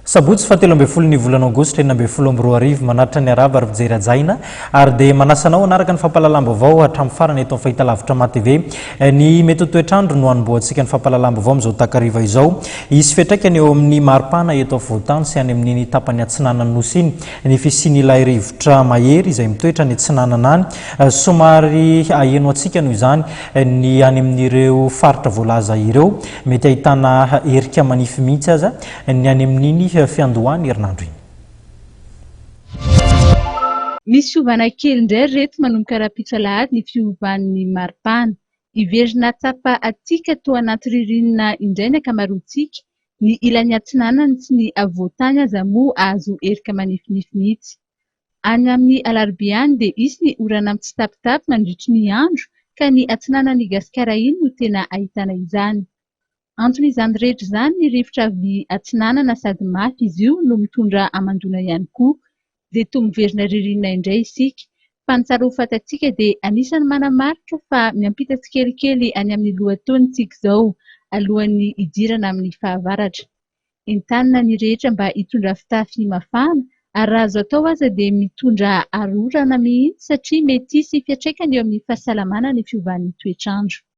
Sabotsy fatelo ambin'ny folo ny volana aogositra 2024 manaritra ny araba ary fijery ajaina ary dia manasanao anaraka ny fampahalalam-baovao hatramin'ny farany eto amin'ny fahitalavitra MATV ny mety ho toetrandro no hanombohantsika ny fampahalalam-baovao amin'izao takariva izao. Hisy fiantraikany eo amin'ny maripana eto afovoan-tany sy any amin'ny tapany atsinanany nosy iny ny fisian'ilay rivotra mahery izay mitoetra ny atsinanana any somary aheno antsika noho izany ny any amin'ireo faritra voalaza ireo mety ahitana herika manify mihitsy aza ny any amin'iny fiandohany herinandro iny. Misy fiovana kely indray reto manomboka rahatapitsalahady ny fiovan'ny maripana. Iverina tsapa atsika toa anaty ririnina indray ny ankamaroantsika, ny ilan'ny atsinanany sy ny avoatany aza moa azo herika manifinify mihitsy. Any amin'ny alarobia any dia isy ny orana mitsitapitapy mandritry ny andro ka ny atsinanan'ny gasikara iny no tena ahitana izany. Anton'izany rehetra izany ny rivotra avy atsinanana sady mafy izy io no mitondra hamandona ihany koa, dia toa miverina ririnina indray isika. Fa ny tsara ho fantatsika dia anisany manamarika fa miampita tsikelikely any amin'ny lohataonitsika izao alohan'ny hidirana amin'ny fahavaratra. Entanina ny rehetra mba hitondra fitafy mafana ary raha azo atao aza dia mitondra harorana mihitsy satria mety hisy fiantraikany eo amin'ny fahasalamana ny fiovan'ny toetrandro.